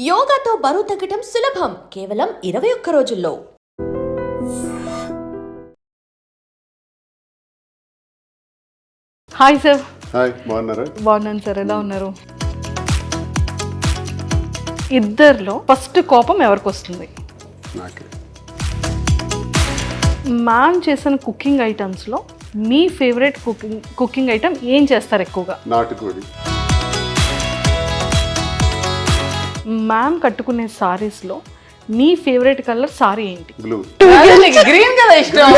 యోగాతో బరువు తగ్గటం సులభం కేవలం 21 రోజుల్లో. Hi sir. హాయ్, బాగున్నారా? బాగున్నాను సార్, ఎలా ఉన్నారు? ఇద్దరిలో ఫస్ట్ కోపం ఎవరికి వస్తుంది? నాకే. మ్యామ్ చేసిన కుకింగ్ ఐటమ్స్లో మీ ఫేవరెట్ కుకింగ్ ఐటమ్ ఏం చేస్తారు ఎక్కువగా? నాటుకోడి. మ్యామ్ కట్టుకునే సారీస్లో మీ ఫేవరెట్ కలర్ సారీ ఏంటి? బ్లూ. గ్రీన్ కదా ఇష్టం.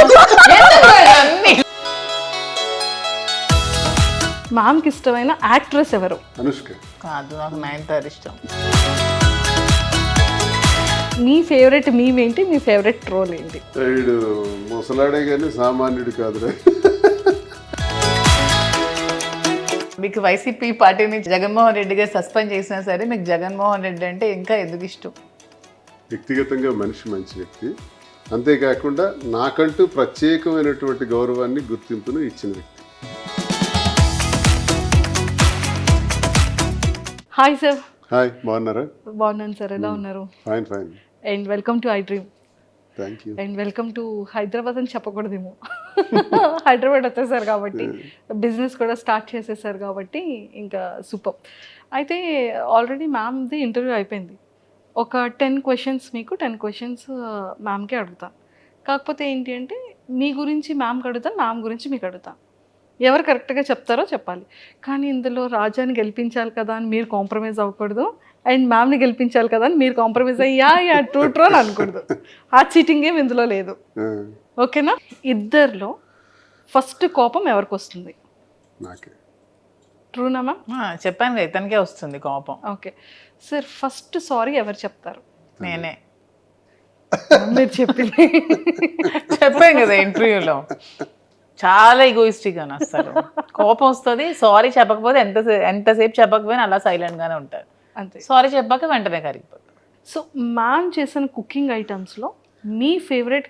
మ్యామ్కి ఇష్టమైన యాక్ట్రెస్ ఎవరు? అనుష్క. కాదు, నాకు నయనతార ఇష్టం. మీ ఫేవరెట్ మీమ్ ఏంటి? మీ ఫేవరెట్ ట్రోల్ ఏంటి? వీడు ముసలాడే కానీ సామాన్యుడు కాదురా. మీకు వైసీపీ పార్టీని జగన్మోహన్ రెడ్డి గారు సస్పెండ్ చేసినా సరే మీకు జగన్మోహన్ రెడ్డి అంటే ఇంకా ఎందుకు ఇష్టం? వ్యక్తిగతంగా మనిషి మంచి వ్యక్తి, అంతేకాకుండా నాకంటూ ప్రత్యేకమైనటువంటి గౌరవాన్ని గుర్తింపును ఇచ్చిన వ్యక్తి. Hi sir. హాయ్, బాగున్నారా? బాగున్నాను సార్, ఎలా ఉన్నారు? Fine fine. And welcome to I dream. Thank you. And welcome to Hyderabad అని చెప్పకూడదేమో. హైదరాబాద్ వచ్చేసారు కాబట్టి, బిజినెస్ కూడా స్టార్ట్ చేసేసారు కాబట్టి ఇంకా సూపర్. అయితే ఆల్రెడీ మ్యామ్ది ఇంటర్వ్యూ అయిపోయింది. ఒక 10 క్వశ్చన్స్ మీకు, 10 క్వశ్చన్స్ మ్యామ్కే అడుగుతాను. కాకపోతే ఏంటి అంటే మీ గురించి మ్యామ్కి అడుగుతాను, మ్యామ్ గురించి మీకు అడుగుతాను. ఎవరు కరెక్ట్గా చెప్తారో చెప్పాలి. కానీ ఇందులో రాజాని గెలిపించాలి కదా అని మీరు కాంప్రమైజ్ అవ్వకూడదు, అండ్ మ్యామ్ని గెలిపించాలి కదా అని మీరు కాంప్రమైజ్ అయ్యా ట్రూ అని అనకూడదు. ఆ చీటింగ్ ఏం ఇందులో లేదు, ఓకేనా? ఇద్దరిలో ఫస్ట్ కోపం ఎవరికి వస్తుంది? నాకే. ట్రూనా మ్యామ్? చెప్పాను కదా, ఇతనికే వస్తుంది కోపం. ఓకే సార్, ఫస్ట్ సారీ ఎవరు చెప్తారు? నేనే మీరు చెప్పింది. చెప్పాను కదా ఇంటర్వ్యూలో, చాలా ఈగోయిస్టిక్ అని వస్తారు. కోపం వస్తుంది, సారీ చెప్పకపోతే ఎంతసేపు చెప్పకపోయినా అలా సైలెంట్గానే ఉంటారు. అంతే. సారీ చెప్పాక వెంటనే కరిగిపోతారు. సో మ్యామ్ చేసిన కుకింగ్ ఐటమ్స్లో మీ ఫేవరెట్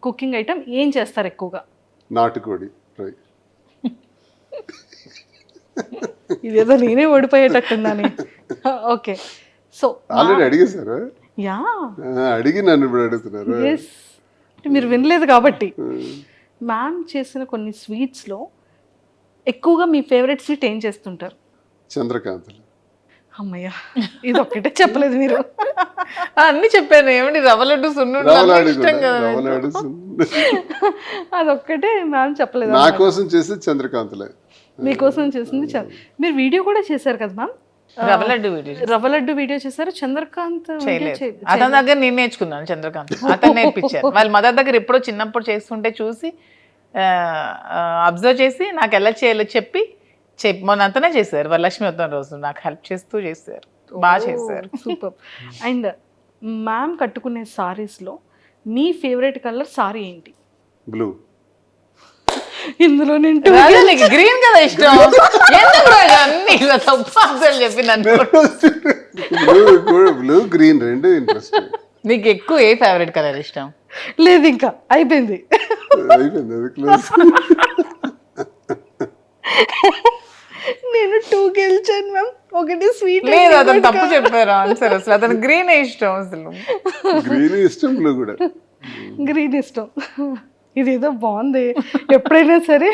కుకింగ్ ఐటమ్ ఏం చేస్తారు ఎక్కువగా? నాటుకోడి ఫ్రై. ఇదేదో నేనే ఓడిపోయేటట్టుందని. ఓకే, సో ఆల్రెడీ అడిగేశారా? యా, అడిగి నన్ను ఇప్పుడు అడుగుతున్నారు. ఎస్, మీరు వినలేదు కాబట్టి. మ్యామ్ చేసిన కొన్ని స్వీట్స్లో ఎక్కువగా మీ ఫేవరెట్ స్వీట్ ఏం చేస్తుంటారు? చంద్రకాంతలు. అమ్మయ్య, ఇది ఒక్కటే చెప్పలేదు మీరు. అన్ని చెప్పాను. ఏమండి, రవ్వ లడ్డు సున్నుండలు రవలాడు ఇష్టం కదా. రవలాడు. అదొక్కటే మ్యామ్ చెప్పలేదు. నా కోసం చేసేది చంద్రకాంతలే. మీకోసం చేసింది మీరు వీడియో కూడా చేశారు కదా మ్యామ్? రవ్వ లడ్డు వీడియో రవ్వ లడ్డు వీడియో చేశారు, చంద్రకాంత్ చేయలేదు. అతని దగ్గర నేను నేర్చుకున్నాను చంద్రకాంత్, అతను నేర్పించారు. వాళ్ళ మదర్ దగ్గర ఎప్పుడో చిన్నప్పుడు చేస్తుంటే చూసి అబ్జర్వ్ చేసి నాకు ఎలా చేయాలో చెప్పి మొన్న అంతనే చేశారు. వరలక్ష్మి వద్దాం రోజు నాకు హెల్ప్ చేస్తూ చేశారు, బాగా చేశారు. సూపర్. అండ్ మ్యామ్ కట్టుకునే సారీస్లో మీ ఫేవరెట్ కలర్ సారీ ఏంటి? బ్లూ. ఇందులో నేను గ్రీన్ కదా ఇష్టం. ఎందుకు అన్ని ఇలా తప్పు ఆన్సర్లు చెప్పి నన్ను. బ్లూ గ్రీన్ రెండు ఇంట్రెస్ట్. నీకు ఎక్కువ ఏ ఫేవరెట్ కలర్ ఇష్టం? లేదు, ఇంకా అయిపోయింది. అయిపోయింది, అది క్లోజ్. నేను 2 గెలిచాను మ్యామ్, ఒకటి స్వీట్. లేదు, అతను తప్పు చెప్పారు ఆన్సర్. అసలు అతను గ్రీన్ ఇష్టం. అసలు గ్రీన్ ఇష్టం, బ్లూ కూడా. గ్రీన్ ఇష్టం. ఇదేదో బాగుంది. ఎప్పుడైనా సరే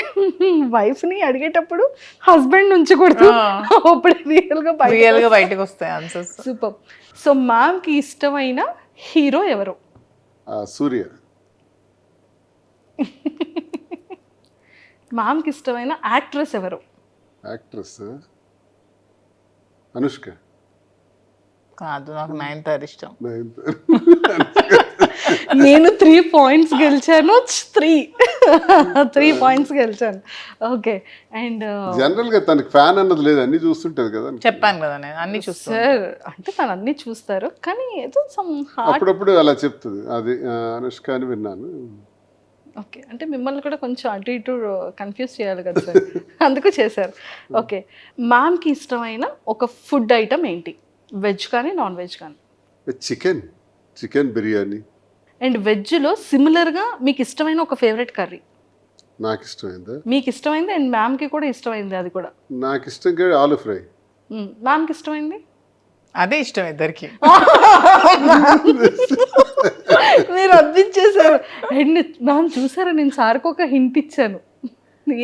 వైఫ్ని అడిగేటప్పుడు హస్బెండ్ నుంచి కొడుతూ అప్పుడు రియల్గా బయటకు వస్తాయి ఆన్సర్స్. సూపర్. సో మ్యామ్కి ఇష్టమైన హీరో ఎవరు? సూర్య. మ్యామ్కి ఇష్టమైన యాక్ట్రెస్ ఎవరు? యాక్ట్రెస్ అనుష్క. కాదు, నాకు నయనతార ఇష్టం. నేను 3 పాయింట్స్ గెలిచాను. 3 పాయింట్స్ గెలిచాను. ఓకే. అండ్ జనరల్ గా తనకి ఫ్యాన్ అన్నది లేదు, అన్ని చూస్తుంటది కదా. చెప్పాను కదా, నేను అన్ని చూస్తాను సార్. అంటే తను అన్ని చూస్తారు, కానీ ఏదో సమ్ హార్ట్. అప్పుడప్పుడు అలా చెప్తుంది. అది అనుష్క అని విన్నాను. ఓకే, అంటే మిమ్మల్ని కూడా కొంచెం అటు ఇటు కన్ఫ్యూజ్ చేయాలి కదా సార్, అందుకు చేశారు. ఓకే, మ్యామ్కి ఇష్టమైన ఒక ఫుడ్ ఐటమ్ ఏంటి? వెజ్ కానీ నాన్ వెజ్ కానీ? చికెన్ బిర్యానీ. అండ్ వెజ్లో సిమిలర్గా మీకు ఇష్టమైన ఒక ఫేవరెట్ కర్రీ? నాకు ఇష్టమైందా? మీకు ఇష్టమైంది అండ్ మ్యామ్కి కూడా ఇష్టమైంది అది కూడా. నాకు ఇష్టంగా ఆలు ఫ్రై. మ్యామ్కి ఇష్టమైంది? అదే ఇష్టం ఇద్దరికి. మీరు అందించేశారు. అండ్ మ్యామ్ చూసారా, నేను సార్కి ఒక హింట్ ఇచ్చాను.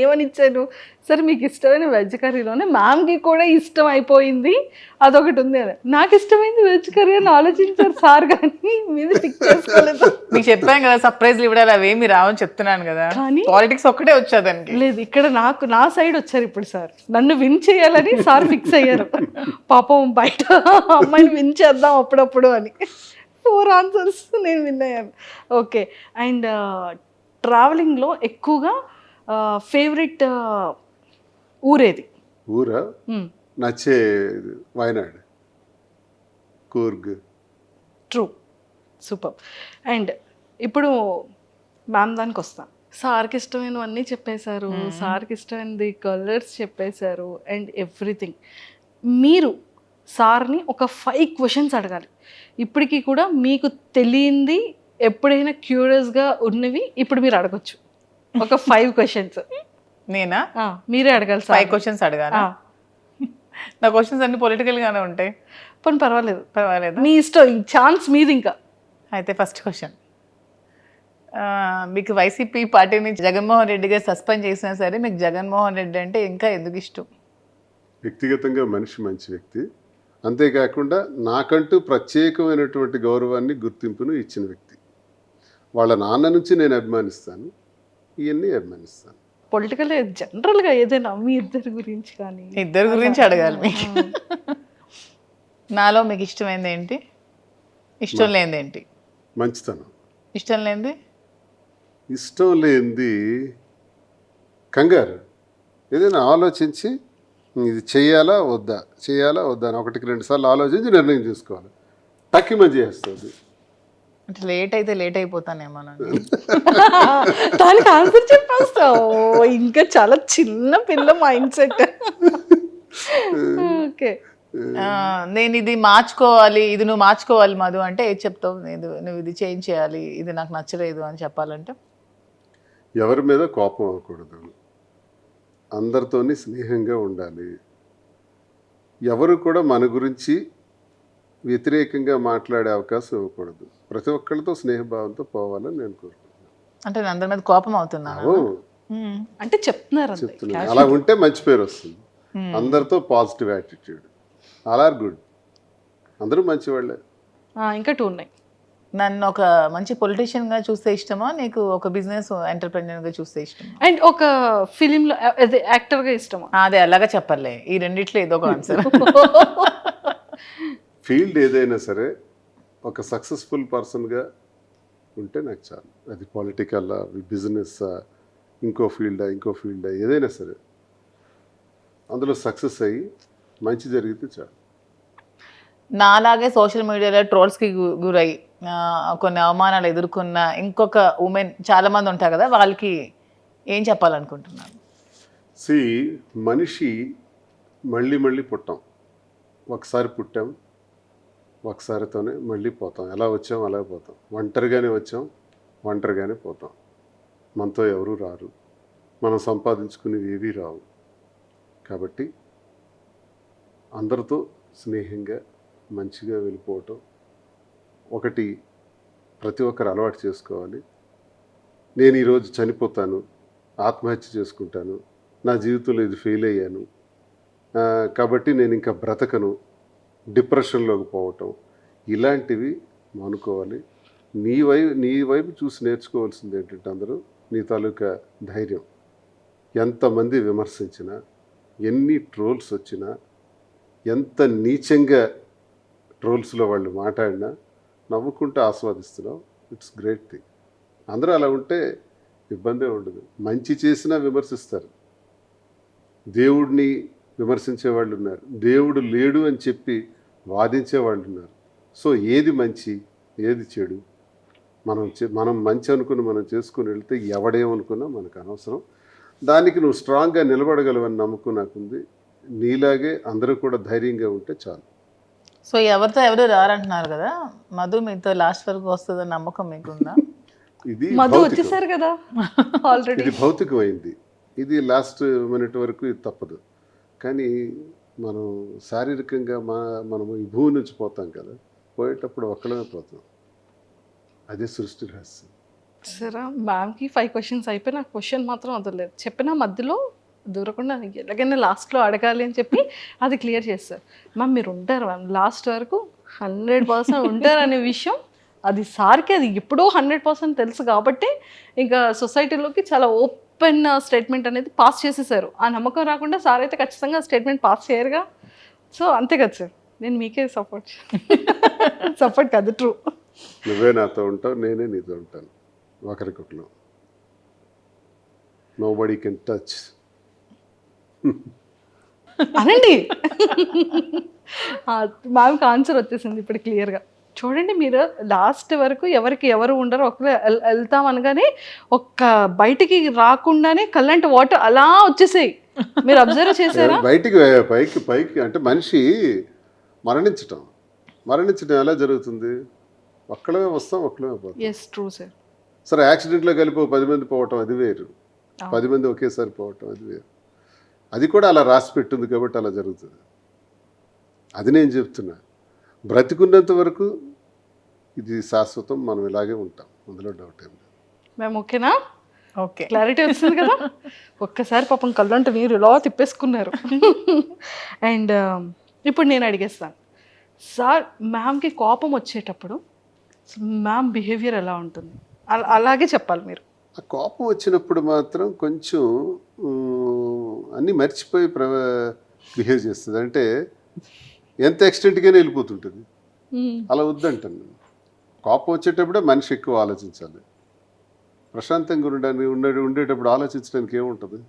ఏమని ఇచ్చాను, సార్ మీకు ఇష్టమైన వెజ్ కర్రీలోనే మ్యామ్కి కూడా ఇష్టం అయిపోయింది అదొకటి ఉంది అని. నాకు ఇష్టమైంది వెజ్ కర్రీ అని ఆలోచించారు సార్, కానీ మీద పిక్ చేసుకోలేదు. మీకు చెప్పాను కదా సర్ప్రైజ్లు ఇవ్వడాలి అవేమి రావని చెప్తున్నాను కదా. కానీ పాలిటిక్స్ ఒక్కటే వచ్చా దానికి. లేదు, ఇక్కడ నా సైడ్ వచ్చారు ఇప్పుడు సార్. నన్ను విన్ చేయాలని సార్ ఫిక్స్ అయ్యారు. పాపం బయట అమ్మాయిని విన్ చేద్దాం అప్పుడప్పుడు అని. 4 ఆన్సర్స్ నేను విన్ అయ్యాను. ఓకే. అండ్ ట్రావెలింగ్లో ఎక్కువగా ఫేవరెట్ ఊరేది? ఊరా నచ్చే Wayanad, Coorg. True, super. And ఇప్పుడు మ్యామ్ దానికి వస్తాం. సార్కి ఇష్టమైనవన్నీ చెప్పేశారు, సార్కి ఇష్టమైనది కలర్స్ చెప్పేశారు అండ్ ఎవ్రీథింగ్. మీరు సార్ని ఒక 5 క్వశ్చన్స్ అడగాలి. ఇప్పటికీ కూడా మీకు తెలియంది ఎప్పుడైనా క్యూరియస్గా ఉన్నవి ఇప్పుడు మీరు అడగొచ్చు. ఒక 5 క్వశ్చన్స్ నేనా? మీరే అడగాలి. 5 క్వశ్చన్స్ అడగాలి. నా క్వశ్చన్స్ అన్ని పొలిటికల్ గానే ఉంటాయి. పని పర్వాలేదు, పర్వాలేదు, మీ ఇష్టం, ఛాన్స్ మీది. ఇంకా అయితే ఫస్ట్ క్వశ్చన్, మీకు వైసీపీ పార్టీ నుంచి జగన్మోహన్ రెడ్డి గారు సస్పెండ్ చేసినా సరే మీకు జగన్మోహన్ రెడ్డి అంటే ఇంకా ఎందుకు ఇష్టం? వ్యక్తిగతంగా మనిషి మంచి వ్యక్తి, అంతేకాకుండా నాకంటూ ప్రత్యేకమైనటువంటి గౌరవాన్ని గుర్తింపును ఇచ్చిన వ్యక్తి. వాళ్ళ నాన్న నుంచి నేను అభిమానిస్తాను, ఇవన్నీ అభిమానిస్తాను. పొలిటికల్ జనరల్గా ఏదైనా మీ ఇద్దరి గురించి కానీ? ఇద్దరి గురించి అడగాలి మీకు. నాలో మీకు ఇష్టమైంది ఏంటి, ఇష్టం లేనిది ఏంటి? మంచితనం. ఇష్టం లేనిది? ఇష్టం లేనిది కంగారు. ఏదైనా ఆలోచించి ఇది చేయాలా వద్దా అని 1-2 సార్లు ఆలోచించి నిర్ణయం తీసుకోవాలి. టక్కిమని చేస్తుంది. అంటే లేట్ అయితే లేట్ అయిపోతానేమోనండి. దానికి ఆన్సర్ చెప్పేస్తావు. ఇంకా చాలా చిన్న పిల్ల మైండ్ సెట్. ఓకే. నేను ఇది మార్చుకోవాలి, ఇది నువ్వు మార్చుకోవాలి మధు అంటే ఏది చెప్తావు? నువ్వు ఇది చేంజ్ చేయాలి, ఇది నాకు నచ్చలేదు అని చెప్పాలంటే? ఎవరి మీద కోపం అవ్వకూడదు, అందరితోని స్నేహంగా ఉండాలి, ఎవరు కూడా మన గురించి వ్యతిరేకంగా మాట్లాడే అవకాశం ఇవ్వకూడదు, ప్రతి ఒక్కరితో స్నేహభావంతో పోవాలని నేను కోరుకుంటున్నాను. అంటే నేను అందరి మీద కోపం అవుతున్నాను అంటే చెప్తున్నారు. అలా ఉంటే మంచి పేరు వస్తుంది. అందరితో positive attitude, all are good, అందరూ మంచి వాళ్ళే. ఇంకా 2 ఉన్నాయి. నన్ను ఒక మంచి పొలిటీషియన్ గా చూస్తే ఇష్టమా, నీకు ఒక బిజినెస్ ఎంటర్ప్రెన్యూర్ గా చూస్తే ఇష్టమా, అండ్ ఒక ఫిలింలో యాక్టర్ గా ఇష్టమా? అదే అలాగా చెప్పలే, ఈ రెండిట్లో ఏదో ఒక ఆన్సర్. ఫీల్డ్ ఏదైనా సరే ఒక సక్సెస్ఫుల్ పర్సన్గా ఉంటే నాకు చాలు. అది పొలిటికల్, బిజినెస్, ఇంకో ఫీల్డా ఏదైనా సరే అందులో సక్సెస్ అయ్యి మంచి జరిగితే చాలు. నాలాగే సోషల్ మీడియాలో ట్రోల్స్కి గురై కొన్ని అవమానాలు ఎదుర్కొన్న ఇంకొక ఉమెన్ చాలా మంది ఉంటారు కదా, వాళ్ళకి ఏం చెప్పాలనుకుంటున్నాను? మనిషి మళ్ళీ పుట్టాం, ఒకసారి పుట్టాం, ఒకసారితోనే మళ్ళీ పోతాం. ఎలా వచ్చాం అలా పోతాం. ఒంటరిగానే వచ్చాం, ఒంటరిగానే పోతాం. మనతో ఎవరూ రారు, మనం సంపాదించుకునేవి ఏవీ రావు. కాబట్టి అందరితో స్నేహంగా మంచిగా వెళ్ళిపోవటం ఒకటి ప్రతి ఒక్కరు అలవాటు చేసుకోవాలి. నేను ఈరోజు చనిపోతాను, ఆత్మహత్య చేసుకుంటాను, నా జీవితంలో ఇది ఫెయిల్ అయ్యాను కాబట్టి నేను ఇంకా బ్రతకను, డిప్రెషన్లోకి పోవటం, ఇలాంటివి మానుకోవాలి. నీ వైపు చూసి నేర్చుకోవాల్సింది ఏంటంటే అందరూ నీ తాలూకా ధైర్యం. ఎంతమంది విమర్శించినా, ఎన్ని ట్రోల్స్ వచ్చినా, ఎంత నీచంగా ట్రోల్స్లో వాళ్ళు మాట్లాడినా నవ్వుకుంటూ ఆస్వాదిస్తున్నావు. It's great thing. అందరూ అలా ఉంటే ఇబ్బందే ఉండదు. మంచి చేసినా విమర్శిస్తారు, దేవుడిని విమర్శించే వాళ్ళు ఉన్నారు, దేవుడు లేడు అని చెప్పి వాదించే వాళ్ళు ఉన్నారు. సో ఏది మంచి ఏది చెడు మనం మంచి అనుకుని మనం చేసుకుని వెళ్తే ఎవడేమనుకున్నా మనకు అనవసరం. దానికి నువ్వు స్ట్రాంగ్గా నిలబడగలవని నమ్మకం నాకుంది. నీలాగే అందరూ కూడా ధైర్యంగా ఉంటే చాలు. సో ఎవరితో ఎవరు రారంటున్నారు కదా, మధు మీతో లాస్ట్ వరకు వస్తుందని నమ్మకం మీకుందా? ఇది మధు వచ్చేసారు కదా ఆల్రెడీ. ఇది భౌతికమైంది, ఇది లాస్ట్ మినిట్ వరకు ఇది తప్పదు. కానీ మనం శారీరకంగా మనము ఈ భూమి నుంచి పోతాం కదా, పోయేటప్పుడు ఒక్కడమే పోతాం. అదే సృష్టి రహస్యం. సరే మ్యామ్కి 5 క్వశ్చన్స్ అయిపోయి నాకు క్వశ్చన్ మాత్రం వదలలేదు. చెప్పిన మధ్యలో దూరకుండా ఎలాగైనా లాస్ట్లో అడగాలి అని చెప్పి అది క్లియర్ చేస్తారు. మ్యామ్ మీరు ఉంటారు మ్యామ్ లాస్ట్ వరకు 100% ఉంటారు అనే విషయం అది సార్కి అది ఎప్పుడో 100% తెలుసు కాబట్టి ఇంకా సొసైటీలోకి చాలా ఓపెన్ స్టేట్మెంట్ అనేది పాస్ చేసేసారు. ఆ నమ్మకం రాకుండా సార్ అయితే ఖచ్చితంగా స్టేట్మెంట్ పాస్ చేయరుగా. సో అంతే కదా సార్, నేను మీకే సపోర్ట్ కాదు, ట్రూ. నువ్వే నాతో ఉంటావు, నేనే నీతో ఉంటాను, ఒకరికొకరు. Nobody can touch. అనండి. మ్యామ్కి ఆన్సర్ వచ్చేసింది ఇప్పుడు క్లియర్గా. చూడండి మీరు లాస్ట్ వరకు ఎవరికి ఎవరు ఉండరు, ఒకరు వెళ్తాం అనగానే ఒక్క బయటికి రాకుండానే కల్లంటి వాటర్ అలా వచ్చేసాయి. మీరు అబ్జర్వ్ చేశారా? బయటికి పైకి పైకి అంటే మనిషి మరణించటం ఎలా జరుగుతుంది? ఒక్కడమే వస్తాం, ఒక్కడమే పోతాం. Yes true sir. సరే యాక్సిడెంట్లో కలిపి 10 మంది పోవటం అది వేరు, 10 మంది ఒకేసారి పోవటం అది వేరు. అది కూడా అలా రాసి పెట్టింది కాబట్టి అలా జరుగుతుంది. అది నేను చెప్తున్నా. బ్రతికున్నంత వరకు ఇది శాశ్వతం, మనం ఇలాగే ఉంటాం, అందులో డౌట్ ఏం లేదు. మేము ఓకేనా? ఓకే, క్లారిటీ వచ్చింది కదా. ఒక్కసారి పాపం కళ్ళంటే మీరు ఇలా తిప్పేసుకున్నారు. అండ్ ఇప్పుడు నేను అడిగేస్తాను సార్, మ్యామ్కి కోపం వచ్చేటప్పుడు మ్యామ్ బిహేవియర్ ఎలా ఉంటుంది? అలాగే చెప్పాలి మీరు. ఆ కోపం వచ్చినప్పుడు మాత్రం కొంచెం అన్నీ మర్చిపోయి బిహేవ్ చేస్తుంది. అంటే ఎంత ఎక్స్టెంట్గానే వెళ్ళిపోతుంటుంది. అలా వద్దంటాను నేను. కోపం వచ్చేటప్పుడే మనిషి ఎక్కువ ఆలోచించాలి. ప్రశాంతంగా ఉండేటప్పుడు ఆలోచించడానికి ఏముంటుంది?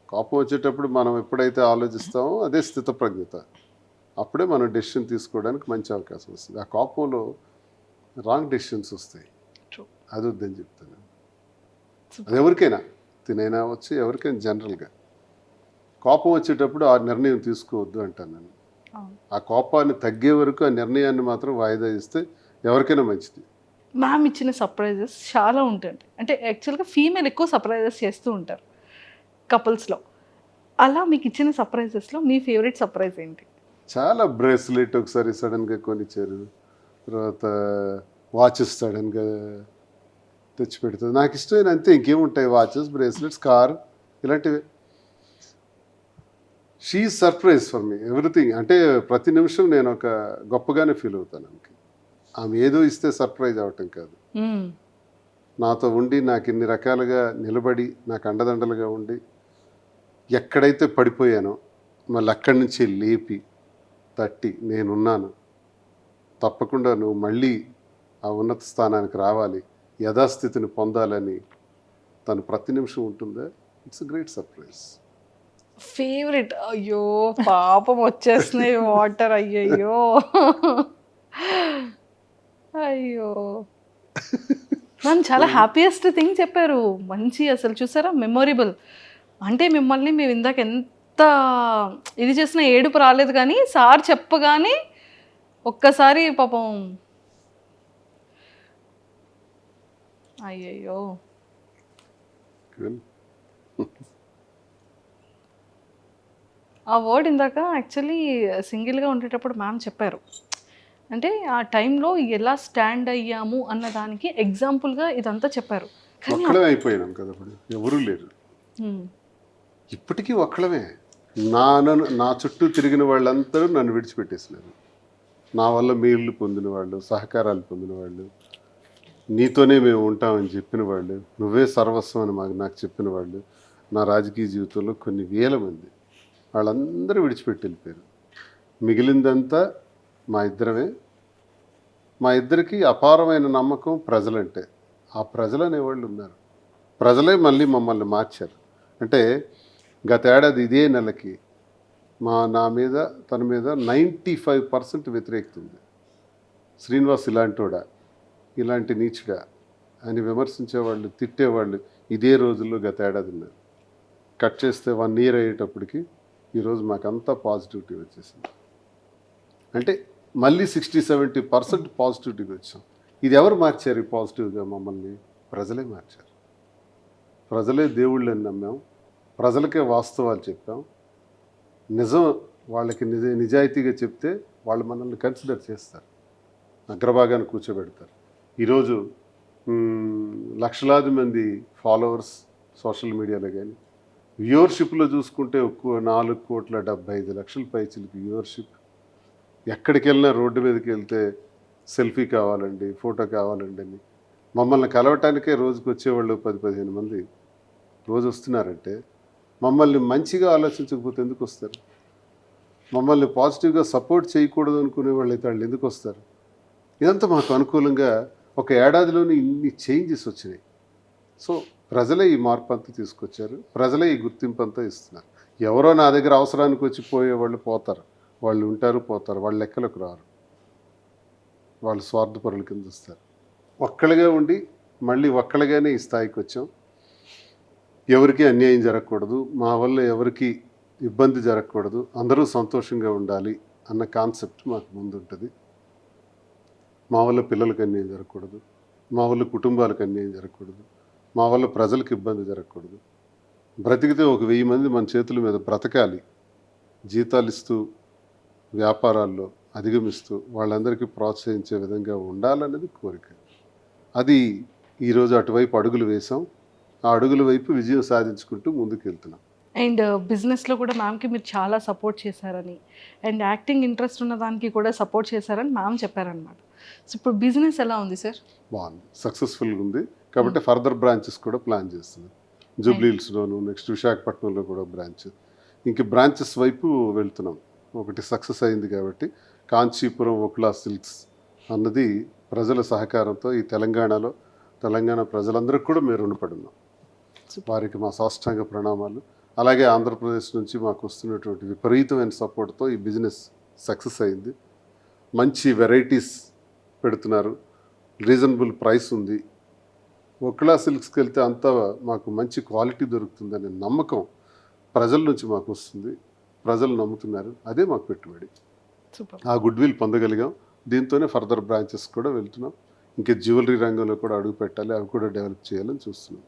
కోపం వచ్చేటప్పుడు మనం ఎప్పుడైతే ఆలోచిస్తామో అదే స్థితప్రజ్ఞత. అప్పుడే మనం డెసిషన్ తీసుకోవడానికి మంచి అవకాశం వస్తుంది. ఆ కోపంలో రాంగ్ డెసిషన్స్ వస్తాయి. అది వద్దని చెప్తాను. అది ఎవరికైనా, తినైనా వచ్చి ఎవరికైనా జనరల్గా కోపం వచ్చేటప్పుడు ఆ నిర్ణయం తీసుకోవద్దు అంటాను నేను. ఆ కోపాన్ని తగ్గే వరకు ఆ నిర్ణయాన్ని మాత్రం వాయిదా ఇస్తే ఎవరికైనా మంచిది. మ్యామ్ ఇచ్చిన సర్ప్రైజెస్ చాలా ఉంటాయి. అంటే యాక్చువల్గా ఫీమేల్ ఎక్కువ సర్ప్రైజెస్ చేస్తూ ఉంటారు కపుల్స్లో. అలా మీకు ఇచ్చిన సర్ప్రైజెస్లో మీ ఫేవరెట్ సర్ప్రైజ్ ఏంటి? చాలా బ్రేస్లెట్ ఒకసారి సడన్గా కొనిచ్చారు, తర్వాత వాచెస్ సడన్గా తెచ్చి పెడుతుంది. నాకు ఇష్టమైన అంతే, ఇంకేముంటాయి? వాచెస్, బ్రేస్లెట్స్, కార్, ఇలాంటివి. She surprise for me everything. అంటే ప్రతి నిమిషం నేను ఒక గొప్పగానే ఫీల్ అవుతాను. ఆమె ఏదో ఇస్తే సర్ప్రైజ్ అవటం కాదు, నాతో ఉండి నాకు ఇన్ని రకాలుగా నిలబడి నాకు అండదండలుగా ఉండి ఎక్కడైతే పడిపోయానో మళ్ళీ అక్కడి నుంచి లేపి తట్టి నేనున్నాను, తప్పకుండా నువ్వు మళ్ళీ ఆ ఉన్నత స్థానానికి రావాలి, యథాస్థితిని పొందాలని తను ప్రతి నిమిషం ఉంటుందా. It's a great surprise. Favourite? అయ్యో పాపం వచ్చేస్తున్నాయి వాటర్. అయ్యయ్యో అయ్యో మ్యామ్ చాలా హ్యాపీయెస్ట్ థింగ్ చెప్పారు. మంచి అసలు చూసారా మెమొరబుల్. అంటే మిమ్మల్ని మేము ఇందాక ఎంత ఇది చేసినా ఏడుపు రాలేదు, కానీ సార్ చెప్పగానే ఒక్కసారి పాపం అయ్యయ్యో. ఆ వర్డ్ ఇందాక యాక్చువల్లీ సింగిల్గా ఉండేటప్పుడు మ్యామ్ చెప్పారు. అంటే ఆ టైంలో ఎలా స్టాండ్ అయ్యాము అన్న దానికి ఎగ్జాంపుల్గా ఇదంతా చెప్పారు. ఒక్కడే అయిపోయినాం కదా, ఇప్పుడు ఎవరూ లేరు. ఇప్పటికీ ఒక్కడమే. నా చుట్టూ తిరిగిన వాళ్ళందరూ నన్ను విడిచిపెట్టేసినారు. నా వల్ల మేళ్ళు పొందిన వాళ్ళు, సహకారాలు పొందిన వాళ్ళు, నీతోనే మేము ఉంటామని చెప్పిన వాళ్ళు, నువ్వే సర్వస్వం అని నాకు చెప్పిన వాళ్ళు, నా రాజకీయ జీవితంలో కొన్ని వేల మంది, వాళ్ళందరూ విడిచిపెట్టి వెళ్ళిపోయారు. మిగిలిందంతా మా ఇద్దరమే. మా ఇద్దరికి అపారమైన నమ్మకం ప్రజలంటే. ఆ ప్రజలు అనేవాళ్ళు ఉన్నారు. ప్రజలే మళ్ళీ మమ్మల్ని మార్చారు. అంటే గత ఏడాది ఇదే నెలకి నా మీద తన మీద 95% వ్యతిరేకత ఉంది. శ్రీనివాస్ ఇలాంటోడా, ఇలాంటి నీచుడా అని విమర్శించేవాళ్ళు, తిట్టేవాళ్ళు ఇదే రోజుల్లో గత ఏడాది ఉన్నారు. కట్ చేస్తే 1 year అయ్యేటప్పటికి ఈరోజు మాకంతా పాజిటివిటీ వచ్చేసింది. అంటే మళ్ళీ 60-70% పాజిటివిటీగా వచ్చాం. ఇది ఎవరు మార్చారు ఈ పాజిటివ్గా? మమ్మల్ని ప్రజలే మార్చారు. ప్రజలే దేవుళ్ళని నమ్మాం, ప్రజలకే వాస్తవాలు చెప్పాం, నిజం వాళ్ళకి నిజాయితీగా చెప్తే వాళ్ళు మనల్ని కన్సిడర్ చేస్తారు, అగ్రభాగాన్ని కూర్చోబెడతారు. ఈరోజు లక్షలాది మంది ఫాలోవర్స్ సోషల్ మీడియాలో కానీ, వ్యూవర్షిప్లో చూసుకుంటే 4,75,00,000 పైచిలకు వ్యూవర్షిప్. ఎక్కడికి వెళ్ళినా రోడ్డు మీదకి వెళ్తే సెల్ఫీ కావాలండి, ఫోటో కావాలండి అని మమ్మల్ని కలవటానికే రోజుకి వచ్చేవాళ్ళు 10-15 మంది రోజు వస్తున్నారంటే, మమ్మల్ని మంచిగా ఆలోచించకపోతే ఎందుకు వస్తారు? మమ్మల్ని పాజిటివ్గా సపోర్ట్ చేయకూడదు అనుకునే వాళ్ళు అయితే వాళ్ళు ఎందుకు వస్తారు? ఇదంతా మాకు అనుకూలంగా ఒక ఏడాదిలోనే ఇన్ని చేంజెస్ వచ్చినాయి. సో ప్రజలే ఈ మార్పు అంతా తీసుకొచ్చారు, ప్రజలే ఈ గుర్తింపు అంతా ఇస్తున్నారు. ఎవరో నా దగ్గర అవసరానికి వచ్చి పోయేవాళ్ళు పోతారు, వాళ్ళు ఉంటారు పోతారు, వాళ్ళ లెక్కలకు రారు, వాళ్ళు స్వార్థపరుల కింద వస్తారు. ఒక్కళ్ళగా ఉండి మళ్ళీ ఒక్కళ్ళగానే ఈ స్థాయికి వచ్చాం. ఎవరికి అన్యాయం జరగకూడదు, మా వల్ల ఎవరికి ఇబ్బంది జరగకూడదు, అందరూ సంతోషంగా ఉండాలి అన్న కాన్సెప్ట్ మాకు ముందుంటుంది. మా వల్ల పిల్లలకు అన్యాయం జరగకూడదు, మా వల్ల కుటుంబాలకు అన్యాయం జరగకూడదు, మా వల్ల ప్రజలకు ఇబ్బంది జరగకూడదు. బ్రతికితే 1,000 మంది మన చేతుల మీద బ్రతకాలి, జీతాలు ఇస్తూ వ్యాపారాల్లో అధిగమిస్తూ వాళ్ళందరికీ ప్రోత్సహించే విధంగా ఉండాలనేది కోరిక. అది ఈరోజు అటువైపు అడుగులు వేసాం. ఆ అడుగుల వైపు విజయం సాధించుకుంటూ ముందుకు వెళ్తున్నాం. అండ్ బిజినెస్లో కూడా మ్యామ్కి మీరు చాలా సపోర్ట్ చేశారని, అండ్ యాక్టింగ్ ఇంట్రెస్ట్ ఉన్న దానికి కూడా సపోర్ట్ చేశారని మ్యామ్ చెప్పారనమాట. సో ఇప్పుడు బిజినెస్ ఎలా ఉంది సార్? బాగుంది, సక్సెస్ఫుల్గా ఉంది. కాబట్టి ఫర్దర్ బ్రాంచెస్ కూడా ప్లాన్ చేస్తున్నాం. జూబ్లీ హిల్స్లోను, నెక్స్ట్ విశాఖపట్నంలో కూడా బ్రాంచ్, ఇంక బ్రాంచెస్ వైపు వెళ్తున్నాం. ఒకటి సక్సెస్ అయింది కాబట్టి కాంచీపురం ఓక్లా సిల్క్స్ అన్నది ప్రజల సహకారంతో ఈ తెలంగాణ ప్రజలందరికీ కూడా మేము రుణపడి ఉన్నాం. వారికి మా సాష్టాంగ ప్రణామాలు. అలాగే ఆంధ్రప్రదేశ్ నుంచి మాకు వస్తున్నటువంటి విపరీతమైన సపోర్ట్తో ఈ బిజినెస్ సక్సెస్ అయింది. మంచి వెరైటీస్ పెడుతున్నారు, రీజనబుల్ ప్రైస్ ఉంది. ఒక్లా సిల్క్స్కి వెళ్తే అంతా మాకు మంచి క్వాలిటీ దొరుకుతుందనే నమ్మకం ప్రజల నుంచి మాకు వస్తుంది, ప్రజలు నమ్ముతున్నారు. అదే మాకు పెట్టుబడి. సూపర్. ఆ గుడ్ విల్ పొందగలిగాం. దీంతోనే ఫర్దర్ బ్రాంచెస్ కూడా వెళ్తున్నాం. ఇంకా జ్యువెలరీ రంగంలో కూడా అడుగు పెట్టాలి, అవి కూడా డెవలప్ చేయాలని చూస్తున్నాం.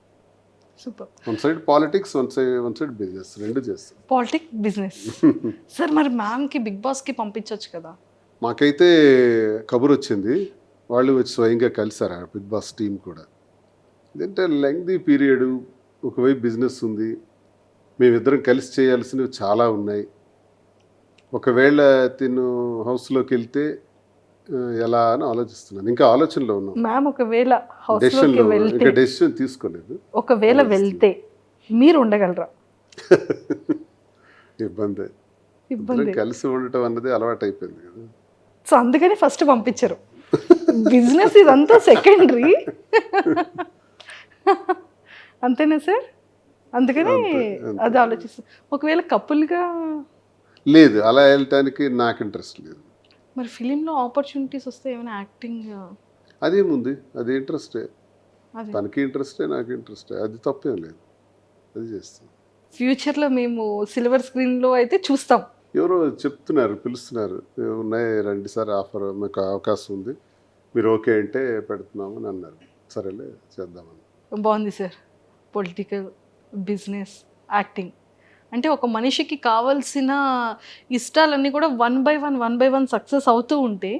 Super. One side politics, one side business, రెండు చేస్తాం. Politics, business. సార్ మరి మ్యామ్కి బిగ్ బాస్కి పంపించవచ్చు కదా? మాకైతే కబురు వచ్చింది, వాళ్ళు వచ్చి స్వయంగా కలిసారు ఆ బిగ్ బాస్ టీం కూడా. ఇదంటే లెంగ్దీ పీరియడ్, ఒకవైపు బిజినెస్ ఉంది, మేమిద్దరం కలిసి చేయాల్సినవి చాలా ఉన్నాయి. ఒకవేళ తిను హౌస్లోకి వెళ్తే ఎలా అని ఆలోచిస్తున్నాను. ఇంకా ఆలోచనలో ఉన్నాం. మ్యామ్ ఒకవేళ హౌస్లోకి వెళ్తే, ఇంకా డెసిషన్ తీసుకోలేదు. ఒకవేళ వెళ్తే మీరు ఉండగలరా? ఇబ్బంది. ఇద్దరం కలిసి ఉండటం అన్నది అలవాటు అయిపోయింది కదా. సో అందుకని ఫస్ట్ పంపించరు. బిజినెస్ ఇదంతా సెకండరీ. అంతేనా సార్? అందుకని అది ఆలోచిస్తాం. ఒకవేళ కపుల్గా లేదు, అలా వెళ్ళటానికి నాకు ఇంట్రెస్ట్ లేదు. మరి ఫిలింలో ఆపర్చునిటీస్ వస్తే ఏమైనా యాక్టింగ్ అదేముంది, అది ఇంట్రెస్టే. అదే తనకి ఇంట్రెస్టే, నాకు ఇంట్రెస్టే, అది తప్పేం లేదు, అది చేస్తాం. ఫ్యూచర్లో మేము సిల్వర్ స్క్రీన్లో అయితే చూస్తాం. ఎవరో చెప్తున్నారు, పిలుస్తున్నారు, ఉన్నాయి రండి సార్, ఆఫర్ మీకు అవకాశం ఉంది, మీరు ఓకే అంటే పెడుతున్నామని అన్నారు. సరేలే చేద్దామని. బాగుంది సార్. పొలిటికల్, బిజినెస్, యాక్టింగ్ అంటే ఒక మనిషికి కావాల్సిన ఇష్టాలన్నీ కూడా వన్ బై వన్ సక్సెస్ అవుతూ ఉంటే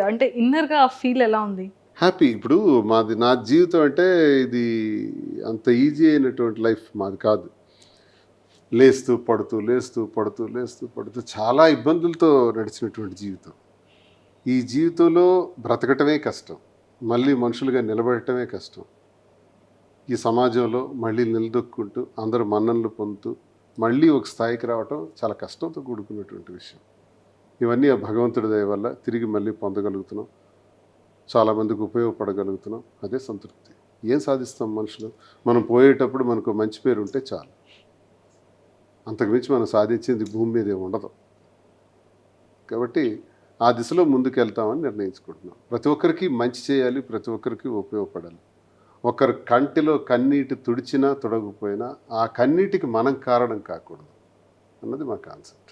అంటే ఇన్నర్గా ఆ ఫీల్ ఎలా ఉంది? హ్యాపీ. ఇప్పుడు నా జీవితం అంటే ఇది అంత ఈజీ అయినటువంటి లైఫ్ మాది కాదు. లేస్తూ పడుతూ చాలా ఇబ్బందులతో నడిచినటువంటి జీవితం. ఈ జీవితంలో బ్రతకటమే కష్టం, మళ్ళీ మనుషులుగా నిలబడటమే కష్టం. ఈ సమాజంలో మళ్ళీ నిలదొక్కుంటూ అందరూ మన్ననలు పొందుతూ మళ్ళీ ఒక స్థాయికి రావటం చాలా కష్టంతో కూడుకున్నటువంటి విషయం. ఇవన్నీ ఆ భగవంతుడి దయ వల్ల తిరిగి మళ్ళీ పొందగలుగుతున్నాం, చాలామందికి ఉపయోగపడగలుగుతున్నాం. అదే సంతృప్తి. ఏం సాధిస్తాం మనుషులు? మనం పోయేటప్పుడు మనకు మంచి పేరు ఉంటే చాలు, అంతకుమించి మనం సాధించింది భూమి మీద ఉండదు. కాబట్టి ఆ దిశలో ముందుకు వెళ్తామని నిర్ణయించుకుంటున్నాం. ప్రతి ఒక్కరికి మంచి చేయాలి, ప్రతి ఒక్కరికి ఉపయోగపడాలి. ఒకరి కంటిలో కన్నీటి తుడిచినా తుడగపోయినా ఆ కన్నీటికి మనం కారణం కాకూడదు అన్నది మా కాన్సెప్ట్.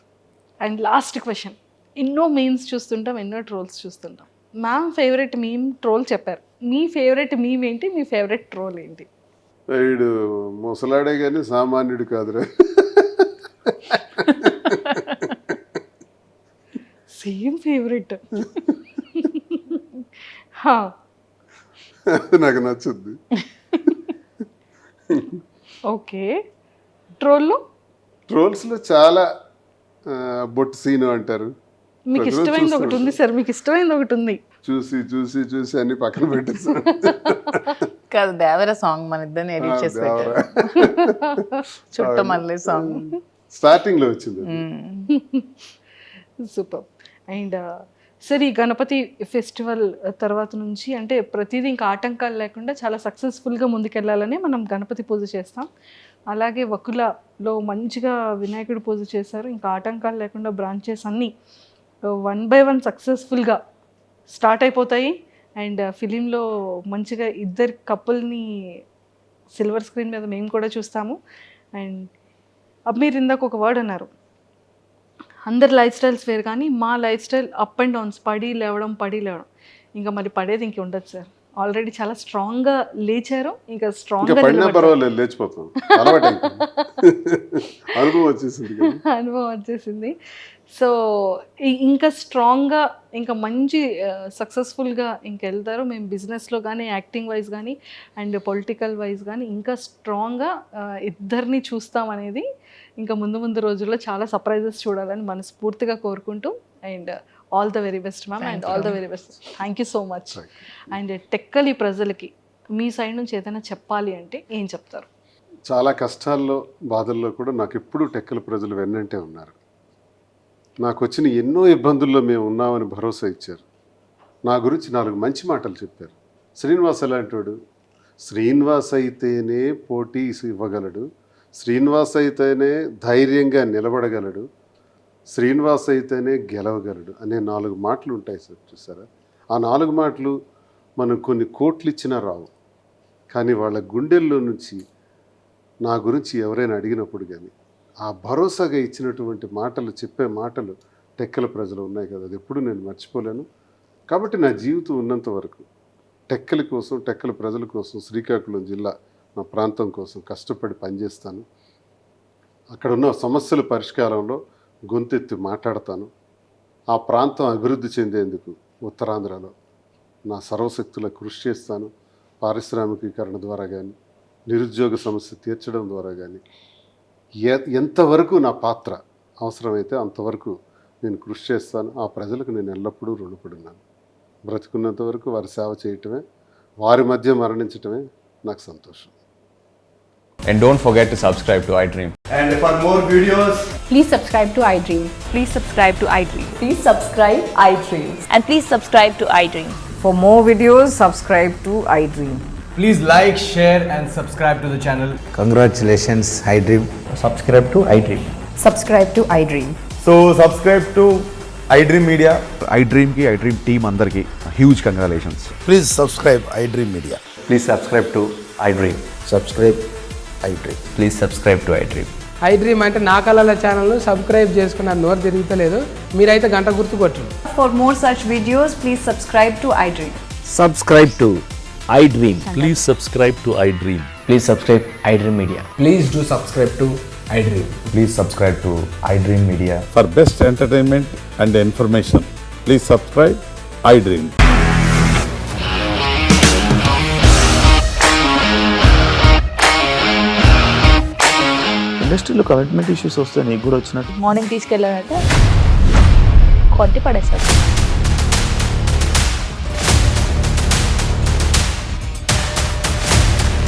అండ్ లాస్ట్ క్వశ్చన్, ఎన్నో మీమ్స్ చూస్తుంటాం, ఎన్నో ట్రోల్స్ చూస్తుంటాం. మ్యామ్ ఫేవరెట్ మీమ్ ట్రోల్ చెప్పారు, మీ ఫేవరెట్ మీమ్ ఏంటి, మీ ఫేవరెట్ ట్రోల్ ఏంటి? వీడు ముసలాడే కానీ సామాన్యుడు కాదురా. Same favourite. నాకు నచ్చుద్ది. ఓకే. ట్రోల్లో ట్రోల్స్లో చాలా బొట్టు సీను అంటారు. మీకు ప్రజలు ఇష్టమైనది ఒకటి చూస్తూ ఉంది సార్, మీకు ఇష్టమైనది ఒకటి ఉంది. చూసి చూసి చూసి అన్ని పక్కన పెట్టేసాను. కాదు, దేవర సాంగ్ మన ఇద్దరిని ఎడిట్ చేసి పెట్టారు. చుట్టమల్లే సాంగ్ స్టార్టింగ్ లో వచ్చింది. సూపర్. అండ్ సరే, ఈ గణపతి ఫెస్టివల్ తర్వాత నుంచి అంటే ప్రతిదీ ఇంకా ఆటంకాలు లేకుండా చాలా సక్సెస్ఫుల్గా ముందుకెళ్ళాలని మనం గణపతి పూజ చేస్తాం. అలాగే వకులలో మంచిగా వినాయకుడు పూజ చేశారు. ఇంకా ఆటంకాలు లేకుండా బ్రాంచెస్ అన్నీ 1 by 1 సక్సెస్ఫుల్గా స్టార్ట్ అయిపోతాయి. అండ్ ఫిలింలో మంచిగా ఇద్దరు కపుల్ని సిల్వర్ స్క్రీన్ మీద మేము కూడా చూస్తాము. అండ్ మీరు ఇందాక ఒక వర్డ్ అన్నారు, అందరి లైఫ్ స్టైల్స్ వేరు కానీ మా life style up and downs, పడి లేవడం. ఇంకా మరి పడేది ఇంక ఉండదు సార్. ఆల్రెడీ చాలా స్ట్రాంగ్గా లేచారు, ఇంకా స్ట్రాంగ్గా పడినా పర్వాలేదు, లేచిపోతాం. అనుభవం వచ్చేసింది. అనుభవం వచ్చేసింది. సో ఇంకా స్ట్రాంగ్గా, ఇంకా మంచి సక్సెస్ఫుల్గా ఇంక వెళ్తారు. మేము బిజినెస్లో కానీ, యాక్టింగ్ వైజ్ కానీ, అండ్ పొలిటికల్ వైజ్ కానీ ఇంకా స్ట్రాంగ్గా ఇద్దరిని చూస్తామనేది ఇంకా ముందు రోజుల్లో చాలా సర్ప్రైజెస్ చూడాలని మనస్ఫూర్తిగా కోరుకుంటూ, and all the very best ma'am, and all the very best. Thank you so much. And Tekkali ప్రజలకి మీ సైడ్ నుంచి ఏదైనా చెప్పాలి అంటే ఏం చెప్తారు? చాలా కష్టాల్లో బాధల్లో కూడా నాకు ఎప్పుడూ టెక్కల ప్రజలు వెన్నంటే ఉన్నారు. నాకు వచ్చిన ఎన్నో ఇబ్బందుల్లో మేము ఉన్నామని భరోసా ఇచ్చారు. నా గురించి 4 మంచి మాటలు చెప్పారు. శ్రీనివాస్ అలాంటి వాడు, శ్రీనివాస్ అయితేనే పోటీ ఇవ్వగలడు, శ్రీనివాస్ అయితేనే ధైర్యంగా నిలబడగలడు, శ్రీనివాస్ అయితేనే గెలవగలడు అనే 4 మాటలు ఉంటాయి సార్. చూసారా, ఆ 4 మాటలు మనం కొన్ని కోట్లు ఇచ్చినా రావు. కానీ వాళ్ళ గుండెల్లో నుంచి నా గురించి ఎవరైనా అడిగినప్పుడు కానీ ఆ భరోసాగా ఇచ్చినటువంటి మాటలు, చెప్పే మాటలు టెక్కల ప్రజలు ఉన్నాయి కదా, అది ఎప్పుడు నేను మర్చిపోలేను. కాబట్టి నా జీవితం ఉన్నంత వరకు టెక్కల కోసం, టెక్కల ప్రజల కోసం, శ్రీకాకుళం జిల్లా నా ప్రాంతం కోసం కష్టపడి పనిచేస్తాను. అక్కడ ఉన్న సమస్యల పరిష్కారంలో గొంతెత్తి మాట్లాడతాను. ఆ ప్రాంతం అభివృద్ధి చెందేందుకు ఉత్తరాంధ్రలో నా సర్వశక్తుల కృషి చేస్తాను. పారిశ్రామికీకరణ ద్వారా కానీ, నిరుద్యోగ సమస్య తీర్చడం ద్వారా కానీ, ఎంతవరకు నా పాత్ర అవసరమైతే అంతవరకు నేను కృషి చేస్తాను. ఆ ప్రజలకు నేను ఎల్లప్పుడూ రుణపడున్నాను. బ్రతికున్నంత వరకు వారి సేవ చేయటమే, వారి మధ్య మరణించటమే నాకు సంతోషం. And don't forget to subscribe to iDream. And for more videos, Please subscribe to iDream. Please subscribe to iDream. Please subscribe iDream. And please subscribe to iDream. For more videos, subscribe to iDream. please like, share and subscribe to the channel. Congratulations, iDream. Subscribe to iDream. Subscribe to iDream. So subscribe to iDream Media. iDream ki iDream team andarki huge congratulations. Please subscribe iDream Media. Please subscribe to iDream. Subscribe iDream. Please subscribe to iDream. iDream అంటే నా కళల ఛానల్ను subscribe చేసుకున్న నోరు తిరుగుతలేదు, మీరైతే గంట గుర్తు కొట్టండి. For more such videos, please subscribe to iDream. Subscribe to iDream. Please subscribe to iDream. Please subscribe iDream Media. Please do subscribe to iDream. Please subscribe to iDream Media. For best entertainment and information, please subscribe iDream. ఇండస్ట్రీలో commitment issues వస్తే నీకు కూడా వచ్చినట్టు? Morning తీసుకెళ్ళానంటే కొట్టి పడేస్తారు.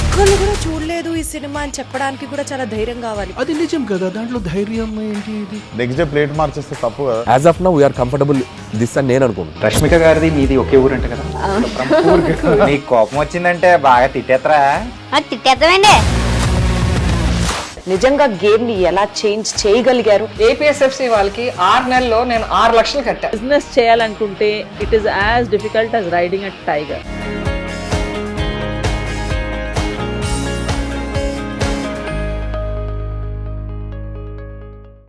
ఒక్కళ్ళు కూడా చూడలేదు ఈ సినిమా అని చెప్పడానికి కూడా చాలా ధైర్యం కావాలి. అది నిజం కదా, దాంట్లో ధైర్యం ఏంటి? ఇది నెక్స్ట్ డే ప్లేట్ మార్చేస్తే తప్పు కదా. As of now, we are comfortable this అని నేను అనుకుంటున్నాను. రష్మిక గారిది మీది ఒకే ఊరంట కదా. నీకు కోపం వచ్చిందంటే బాగా తిట్టేత్తరా? తిట్టేద్దామండి. నిజంగా గేమ్ ని ఎలా చేంజ్ చేయగలిగారు? ఏపీఎస్ఎఫ్సి వాళ్ళకి 6 నెలల్లో నేను 6 లక్షలు కట్టా. Business చేయాలనుకుంటే it is as difficult as riding a tiger.